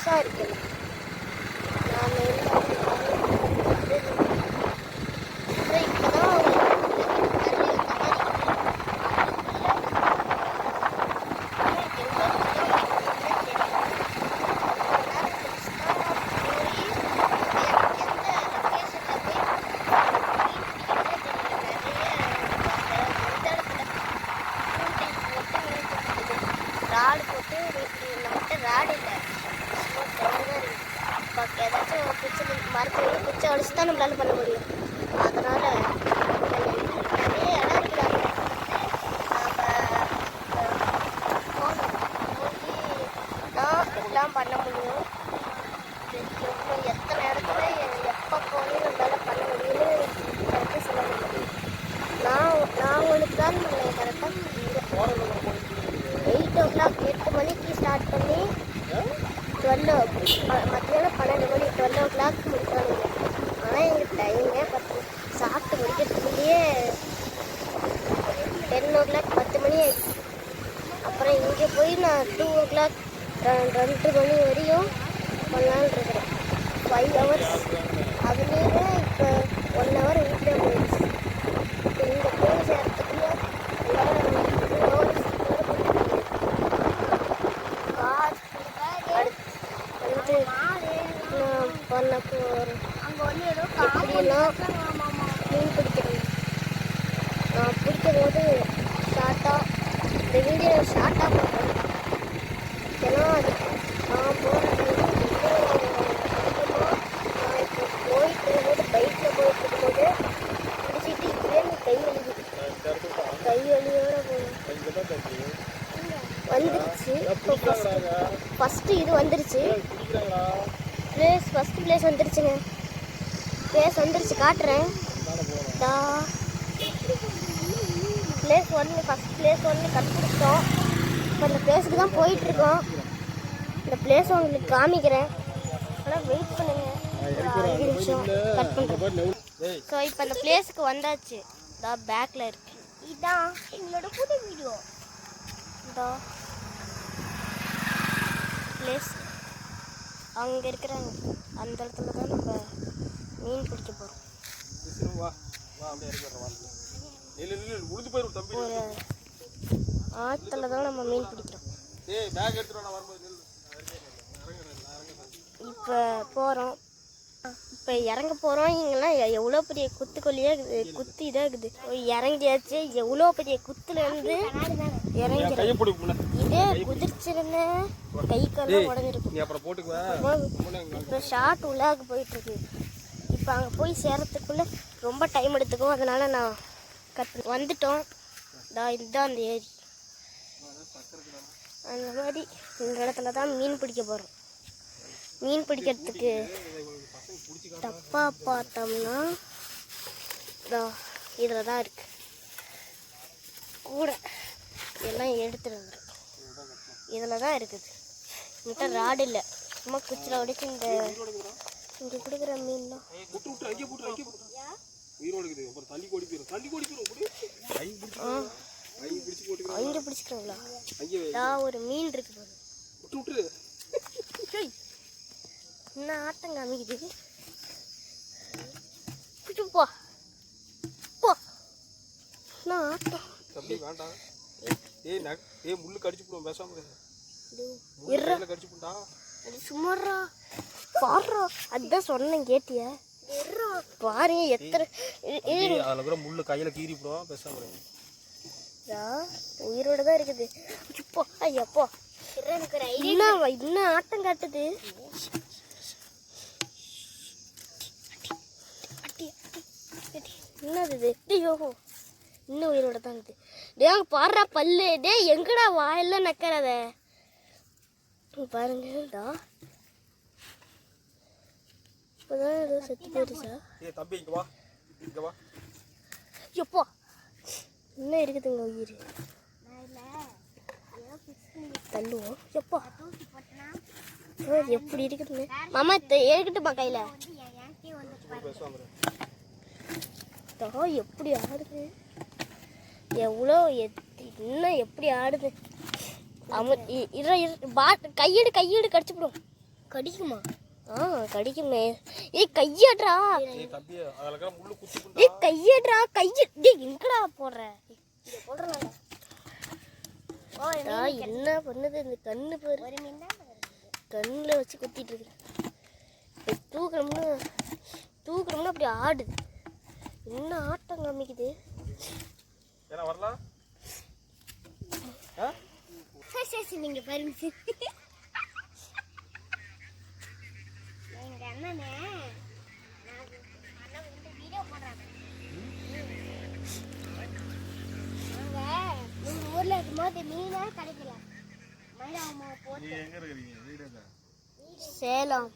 பெருசாக இருக்குல்ல. நான் ராடு போட்டு நம்மகிட்ட ராடு இல்லை, ஏதாச்சும் குச்சி மரத்துல குச்சி அடிச்சு தான் நம்மளால பண்ண முடியும். அதனால நிறைய இடம் இருக்கிறாங்க. தான் எல்லாம் பண்ண முடியும். எத்தனை இடத்துல எப்போ போனே நம்மளால பண்ண முடியும்னு கரெக்டாக சொல்ல முடியும். நான் உங்களுக்கு தான் கரெக்டாக 8 o'clock 8 மணிக்கு ஸ்டார்ட் பண்ணி 12 மத்தியானம் 12 மணி 12 o'clock முடிப்பாங்க. ஆனால் எங்கள் டைமே 10 சாப்பிட்டு முடிக்கிறதுக்குள்ளேயே 10 o'clock 10 மணி ஆயிடுச்சு. அப்புறம் இங்கே போய் நான் 2 o'clock 2 மணி வரையும் பண்ணலான்னு இருக்கிறேன். 5 hours. அதுலேயே இப்போ 1 hour வீட்டில் போயிடுச்சு. இப்போ இங்கே போய் சேர்த்துக்குள்ள பண்ண போகிறேன். எப்படிலாம் மீன் பிடிக்கிறேன். நான் பிடிக்கும் போது ஷார்ட்டாக இந்த வீடியோ ஷார்ட்டாக போடுறேன். ஏன்னா அது நான் போகிறது நான் இப்போ போயிட்டு இருக்கும்போது பைக்கில் போயிட்டு இருக்கும்போது பிடிச்சிட்டு இப்படியே கை வலிக்குது. கை வலியோட போகணும். வந்துருச்சு. இப்போ ஃபஸ்ட்டு இது வந்துருச்சு. ஃபஸ்ட்டு பிளேஸ் வந்துருச்சுங்க. பிளேஸ் வந்துருச்சு, காட்டுறேன். பிளேஸ் 1 ஃபஸ்ட் பிளேஸ் 1 கண்டுபிடிச்சிட்டோம். இப்போ அந்த பிளேஸுக்கு தான் போயிட்டுருக்கோம். இந்த பிளேஸை உங்களுக்கு காமிக்கிறேன். ஆனால் வெயிட் பண்ணுங்க, ஒரு 5 நிமிஷம் கட் பண்ணுறேன். ஸோ இப்போ அந்த பிளேஸுக்கு வந்தாச்சு. இதான் பேக்கில் இருக்கு. இதுதான் எங்களோட புது வீடியோ. இதான் பிளேஸ். அங்கே இருக்கிறாங்க, அந்த இடத்துல தான் நம்ம மீன் பிடிக்க போகிறோம். ஒரு ஆற்றுல தான் நம்ம மீன் பிடிக்கிறோம். இப்போ போகிறோம். இப்போ இறங்க போகிறோம். இங்கெல்லாம் எவ்வளோ பெரிய குத்துக்கொல்லியாக இருக்குது, குத்து இதாக இருக்குது. இறங்கியாச்சு. எவ்வளோ பெரிய குத்துலேருந்து இறங்கிறேன். இதே குதிர்ச்சிருந்த கை காலம் உடஞ்சிருக்கும். இப்போ ஷார்ட் உள்ளாக போயிட்டுருக்கு. இப்போ அங்கே போய் சேரத்துக்குள்ளே ரொம்ப டைம் எடுத்துக்கும். அதனால் நான் வந்துட்டோம். இதுதான் அந்த ஏரி. அந்த மாதிரி இந்த இடத்துல தான் மீன் பிடிக்க போகிறோம். மீன் பிடிக்கிறதுக்கு தப்பாக பார்த்தோம்னா இதில் தான் இருக்குது. கூட எல்லாம் எடுத்துகிட்டு வந்துடும். இதில் தான் இருக்குது. என்கிட்ட ராடு இல்லை, சும்மா குச்சியில் உடைச்சி இங்கே கொடுக்குற மீன்லாம் அங்கே பிடிச்சிக்கிறீங்களா? ஒரு மீன் இருக்குது. என்ன ஆட்டம் காமிக்குது. போ போ, என்ன ஆட்டம். சும்மாறா பாடுறா, அதுதான் சொன்னேன், கேட்டியா? பாரு எத்தனை முள்ளு கையில கீறி போடுவோம். பேசாம உயிரோட தான் இருக்குது. இப்போ ஐயப்போ இன்னும் ஆட்டம் காட்டுது. என்னது? ஐயோ, இன்னும் உயிரோட தான் இருக்குது. டே அங்கே பாடுறா பல்லு. டே எங்கடா வாயெல்லாம் நக்கிறத பாருங்க. இப்போதான் ஏதோ செத்து போயிடுச்சா? எப்போ இன்னும் இருக்குதுங்க உயிர். தள்ளுவோம். எப்போ எப்படி இருக்குதுங்க மாமா? ஏறிக்கிட்டுமா கையில்? எப்படி ஆடுது, எவ்வளோ இன்னும் எப்படி ஆடுது. கையெடு கையெடு கடிச்சுவிடும். கடிக்குமா? கடிக்குமே. ஏய் கையடா. ஏய் தம்பி அதலக்க முள்ளு குத்தி குண்டா. ஏய் கையடா கைய. டேய் எங்கடா போடுற? இங்க போடுறல. என்ன பண்ணுது இந்த கண்ணு பாரு. ஒரு மீன் தான் கண்ணுல வச்சு குத்திட்டு இருக்கு. தூக்குறோம்னா அப்படி ஆடுது. என்ன ஆட்டம் காமிக்குது. ஏனா வரலாம்? சரி நீங்க பாருங்க. எங்க அண்ணனே நான் இந்த வீடியோ போடுறாங்க. நீங்க ஊர்ல இருக்கும்போது மீனே கிடைக்கல. மயிலாமா போட்டு. நீங்க எங்க இருக்கீங்க? வீடுல. சேலம்.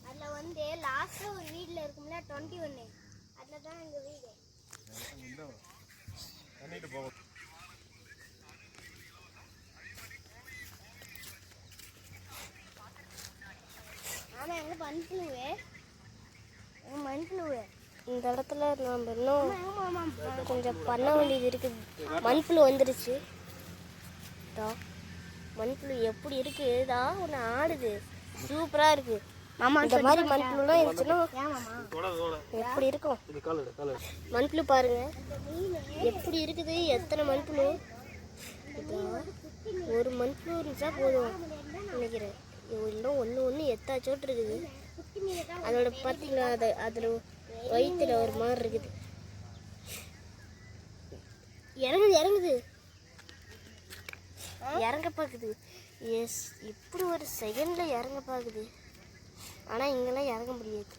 அதுல வந்து லாஸ்ட்ல ஒரு வீட்ல இருக்கும்ல 21. அதுல தான் எங்க வீடு. பண்ணிட்டு போங்க. ஆனா எங்க மண்புழுவே இந்த இடத்துல நம்ம இன்னும் கொஞ்சம் பண்ண வேண்டியது இருக்குது. மண்புழு வந்துருச்சு. மண்புழு எப்படி இருக்குதா ஒன்று ஆடுது. சூப்பராக இருக்கு. இந்த மாதிரி மண்புழுலாம் இருந்துச்சுன்னா எப்படி இருக்கும்? மண்புழு பாருங்க எப்படி இருக்குது. எத்தனை மண்புழு. ஒரு மண்புழு இருந்துச்சா போதும் நினைக்கிறேன். இன்னும் ஒன்று எத்தாச்சோட்டு இருக்குது. அதோட பார்த்தீங்களா அதில் வயிற்றுல ஒரு மாதிரி இருக்குது. இறங்குது இறங்க பார்க்குது. எஸ் இப்படி ஒரு செகண்டில் இறங்க பார்க்குது. ஆனால் இங்கெல்லாம் இறங்க முடியாது.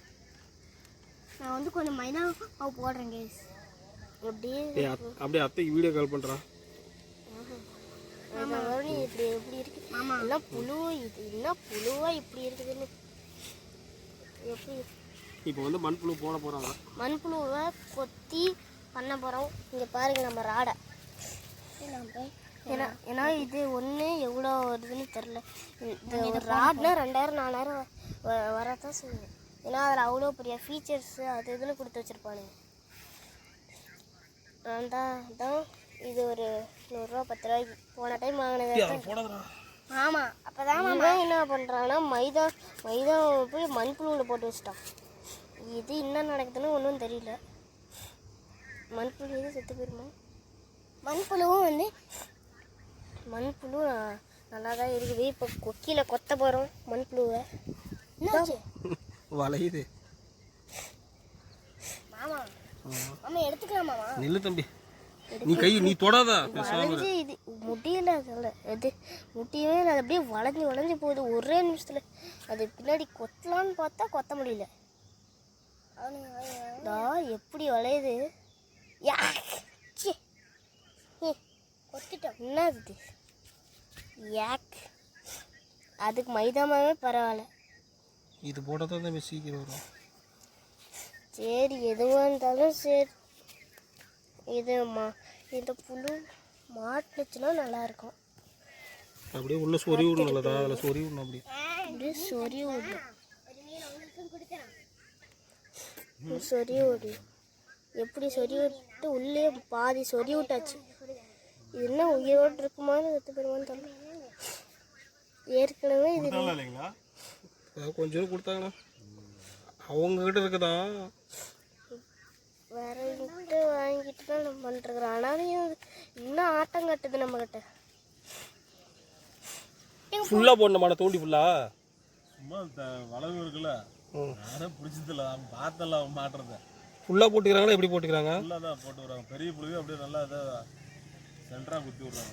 நான் வந்து கொஞ்சம் மைனா போடுறேன் கேஸ். அப்படியே அத்தைக்கு வீடியோ கால் பண்ணுறான். இப்படி எப்படி இருக்கு. எல்லாம் புழு. இது என்ன புழுவா இப்படி இருக்குதுன்னு. எப்படி இப்போ வந்து மண்புழு போட போகிறாங்க. மண்புழுவை கொத்தி பண்ண போகிறோம். இங்கே பாருங்க நம்ம ராடை. ஏன்னா இது ஒன்று எவ்வளோ வருதுன்னு தெரில. இந்த ஒரு ராட்னா 2000-4000 வரதான் செய்யும். ஏன்னா அதில் அவ்வளோ பெரிய ஃபீச்சர்ஸு அது இதுன்னு கொடுத்து வச்சுருப்பானுங்க. தான் இது ஒரு 100 ரூபா 10 ரூபாய்க்கு போன டைம் வாங்கினது. ஆமாம் அப்போதான் என்ன பண்ணுறாங்கன்னா மைதா போய் மண்புழுவில் போட்டு வச்சுட்டான். இது என்ன நடக்குதுன்னு ஒன்றும் தெரியல. மண்புழு எது செத்து போயிருமா? மண்புழுவும் வந்து மண்புழு நல்லா தான் இருக்குது. இப்போ கொக்கியில் கொத்த போகிறோம் மண்புழுவை. வளையுது. மாமா எடுத்துக்கலாமா? நில்லு தம்பி. நீ தொடாதா. இது முடியல. அதில் எது முடியவே இல்லை. அது அப்படியே வளைஞ்சு போகுது ஒரே நிமிஷத்தில். அது பின்னாடி கொத்தலான்னு பார்த்தா கொத்த முடியல. எப்படி வளையுது. கொத்திட்டோம். என்ன இது யாக். அதுக்கு மைதாமாவே பரவாயில்ல. இது போட்டால் தான் சீக்கிரம் வரும். சரி எதுவாக இருந்தாலும் சரி. இந்த புழு மாட்டுச்சுன்னா நல்லாயிருக்கும். அப்படியே உள்ள சொறி விடணும்லதா. அதில் சொறி விடணும். அப்படியே சொறி விடணும். எப்படி சொறி விட்டு உள்ளே பாதி சொறி விட்டாச்சு. இது என்ன உயிரோடு இருக்குமான்னு செத்து போயிருமான்னு தெரியல. ஏற்கனவே இது கொஞ்சம் கொடுத்தாங்களா அவங்க கிட்ட இருக்குதா. வேற கிட்ட வாங்கிட்டு தான் நம்ம பண்ணிருக்கிறோம். ஆனாலும் இன்னும் ஆட்டம் கட்டுது நம்ம கிட்ட. ஃபுல்லாக போடணுமாடா தூண்டி ஃபுல்லாக. சும்மா வளவு இருக்குல்ல யாரும் பிடிச்சதில்ல. பார்த்தெல்லாம் மாட்டுறத ஃபுல்லாக போட்டுக்கிறாங்களா எப்படி போட்டுக்கிறாங்க? ஃபுல்லாக தான் போட்டு விட்றாங்க. பெரிய புழுவே அப்படியே நல்லா இதை சென்டராக குத்தி விட்றாங்க.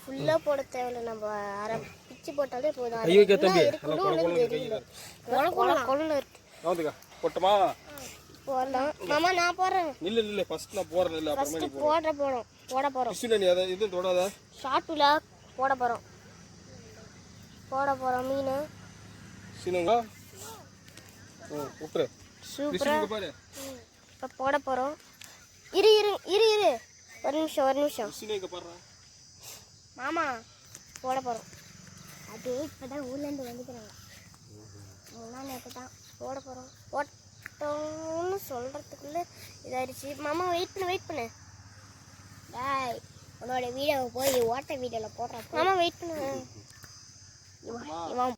ஃபுல்லாக போட தேவையில்லை. நம்ம அரை பிச்சு போட்டாலே போதும். ஐயோ தம்பி தெரியல. கொள்ள இருக்கு. போட்டமா போடலாம். மாமா நான் போடுறேன். இல்லை ஃபர்ஸ்ட் நான் போடுறேன். இல்லை ஃபர்ஸ்ட் போட போகிறோம். நீ அதை இது தொடாத. ஷார்ட்டுல போட போகிறோம் மீன். சீனங்க விட்டுரு. சூப்பராக பாரு. இப்போ போட போகிறோம். இரு ஒரு நிமிஷம். சீனங்க பாரு மாமா போட போகிறோம். அது இப்போ தான் ஊர்லேருந்து வந்துக்கிறாங்க. நேற்று தான் போட போகிறோம். போட்டோம்னு சொல்கிறதுக்குள்ளே இதாகிடுச்சு. மாமா வெயிட் பண்ணு. டாய் உன்னோட வீடியோவை போய் ஓட்ட வீடியோவில் போடுறேன். மாமா வெயிட் பண்ணு. இவன்